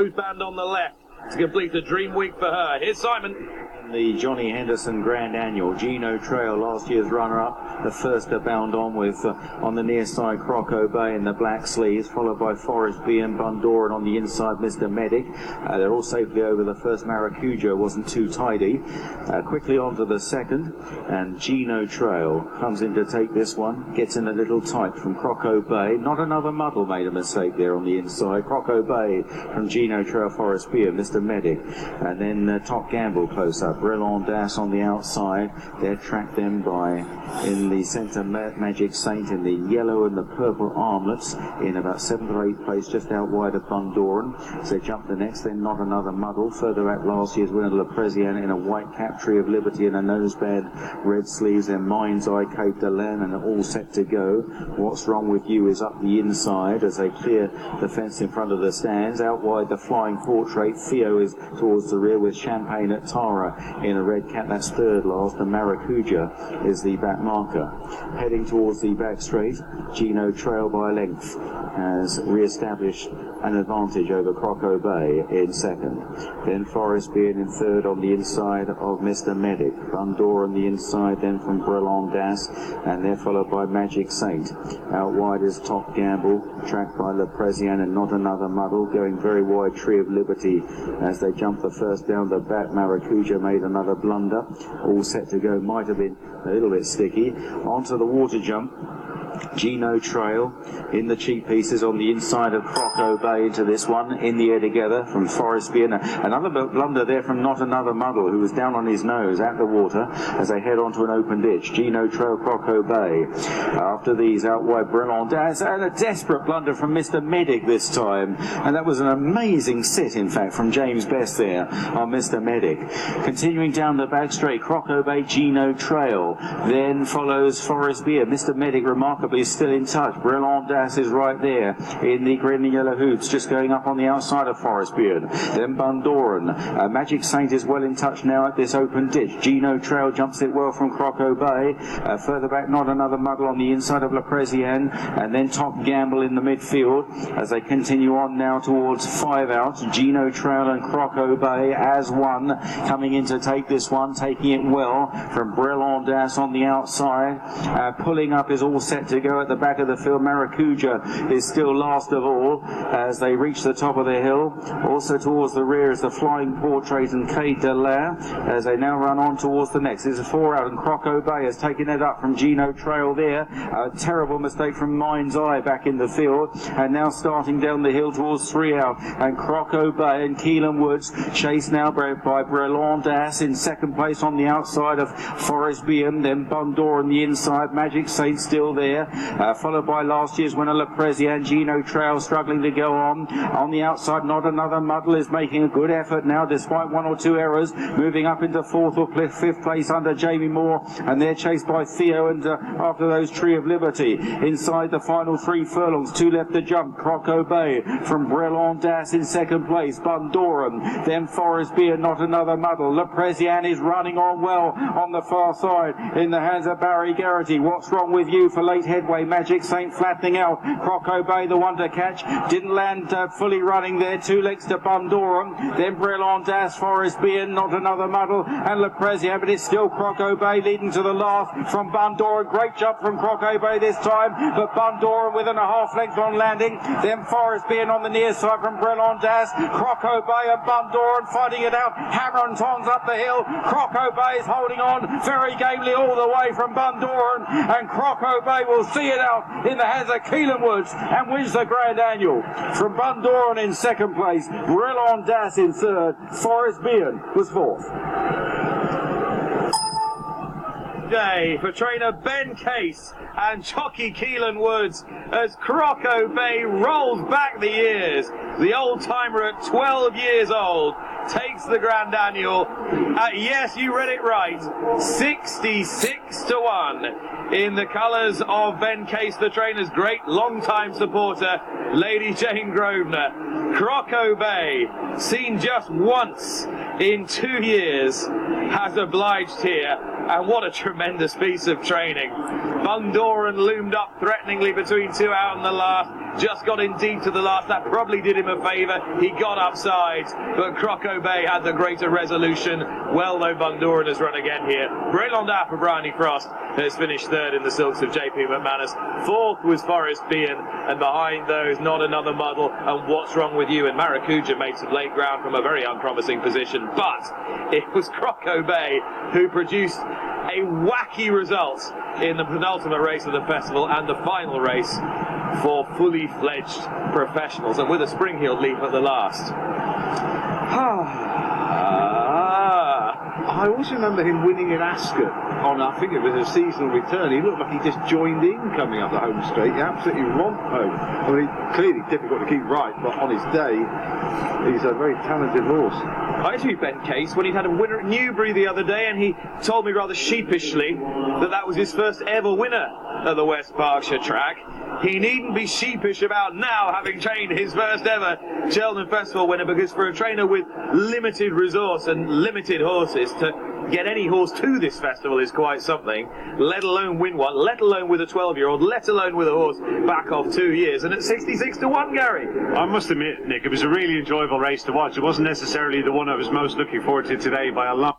Band on the left to complete a dream week for her. Here's Simon. The Johnny Henderson Grand Annual, Gino Trail, last year's runner-up, the first to bound on with on the near side Croco Bay in the black sleeves, followed by Forest B and Bundoran on the inside, Mr. Medic. They're all safely over the first. Maracuja wasn't too tidy. Quickly on to the second, and Gino Trail comes in to take this one, gets in a little tight from Croco Bay. Not another muddle made a mistake there on the inside. Croco Bay from Gino Trail, Forest B and Mr. Medic. And then Top Gamble close up. Brillant Das on the outside. They're tracked then by, in the centre, Magic Saint in the yellow and the purple armlets in about 7th or 8th place, just out wide of Bundoran. So they jump the next, then Not Another Muddle. Further out, last year's winner, La Presienne, in a white cap, Tree of Liberty and a noseband, red sleeves, and Mind's Eye, Cape de Lan, and all set to go. What's Wrong With You is up the inside as they clear the fence in front of the stands. Out wide, the Flying Portrait. Theo is towards the rear with Champagne at Tara in a red cap. That's third last, and Maracuja is the back marker. Heading towards the back straight, Gino Trail by a length has re-established an advantage over Croco Bay in second. Then Forest being in third on the inside of Mr. Medic. Bundor on the inside then from Brillant Das, and they're followed by Magic Saint. Out wide is Top Gamble, tracked by La Presienne and Not Another Muddle, going very wide Tree of Liberty as they jump the first down the back. Maracuja made another blunder. All set to go, might have been a little bit sticky. Onto the water jump. Gino Trail in the cheap pieces on the inside of Croco Bay into this one, in the air together from Forest B. Another blunder there from Not Another Muddle, who was down on his nose at the water as they head onto an open ditch. Gino Trail, Croco Bay. After these, out wide Brillant Das, and a desperate blunder from Mr. Medic this time, and that was an amazing sit, in fact, from James Best there on Mr. Medic. Continuing down the back straight, Croco Bay, Gino Trail, then follows Forest B. Mr. Medic remarkably is still in touch. Brillant Das is right there in the green and yellow hoops, just going up on the outside of Forest Beard. Then Bundoran. Magic Saint is well in touch now at this open ditch. Gino Trail jumps it well from Croco Bay. Further back, Not Another Muddle on the inside of La Presienne, and then Top Gamble in the midfield as they continue on now towards 5 out. Gino Trail and Croco Bay as one, coming in to take this one, taking it well from Brillant Das on the outside. Pulling up is all set to go at the back of the field. Maracuja is still last of all as they reach the top of the hill. Also towards the rear is the Flying Portrait and Cape de la as they now run on towards the next. This is 4 out, and Croco Bay has taken it up from Gino Trail there. A terrible mistake from Mind's Eye back in the field, and now starting down the hill towards 3 out, and Croco Bay and Keelan Woods chased now by Brillant Das in second place on the outside of Forest Beam, then Bundor on the inside. Magic Saint still there, followed by last year's winner La Presienne. Gino Trail struggling to go on the outside. Not Another Muddle is making a good effort now despite 1 or 2 errors, moving up into 4th or 5th place under Jamie Moore, and they're chased by Theo and after those Tree of Liberty inside the final 3 furlongs. 2 left to jump. Croco Bay from Brillant Das in second place. Bundoran, then Forest Beer, Not Another Muddle. La Presienne is running on well on the far side in the hands of Barry Garrity. What's Wrong With You for late headway. Magic Saint flattening out. Croco Bay the one to catch, didn't land fully running there. 2 legs to Bundoran, then Brillant Das, Forest Beer, Not Another Muddle, and La Presienne, but it's still Croco Bay leading to the last from Bundoran. Great jump from Croco Bay this time, but Bundoran within a half length on landing. Then Forest Beer on the near side from Brillant Das. Croco Bay and Bundoran fighting it out. Hammer and tongs up the hill. Croco Bay is holding on very gamely all the way from Bundoran, and Croco Bay will see it out in the hands of Keelan Woods and wins the Grand Annual. From Bundoran in second place, Brillant Das in third, Forest Beard was fourth. Day for trainer Ben Case and jockey Keelan Woods as Croco Bay rolls back the years. The old timer at 12 years old takes the Grand Annual. Yes, you read it right. 66 to 1 in the colours of Ben Case, the trainer's great long-time supporter, Lady Jane Grosvenor. Croco Bay, seen just once in 2 years, has obliged here. And what a tremendous piece of training. Bundoran loomed up threateningly between 2 out and the last. just got in deep to the last. That probably did him a favour. He got upsides, but Croco Bay had the greater resolution. Well, though, Bundoran has run again here. Brilliant out for Bryony Frost, has finished third in the silks of JP McManus. Fourth was Forrest Bean, and behind those, Not Another Muddle and What's Wrong With You. And Maracuja made some late ground from a very unpromising position, but it was Croco Bay who produced a wacky result in the penultimate race of the festival and the final race for fully fledged professionals, and with a spring-heeled leap at the last. I always remember him winning in Ascot on, I think it was a seasonal return. He looked like he just joined in coming up the home straight. He absolutely romped home. I mean, clearly difficult to keep right, but on his day, he's a very talented horse. I interviewed Ben Case when he'd had a winner at Newbury the other day, and he told me rather sheepishly that was his first ever winner at the West Berkshire track. He needn't be sheepish about now having trained his first ever Cheltenham Festival winner, because for a trainer with limited resource and limited horses, to get any horse to this festival is quite something, let alone win one, let alone with a 12-year-old, let alone with a horse back off 2 years, and at 66 to 1, Gary. I must admit, Nick, it was a really enjoyable race to watch. It wasn't necessarily the one I was most looking forward to today by a long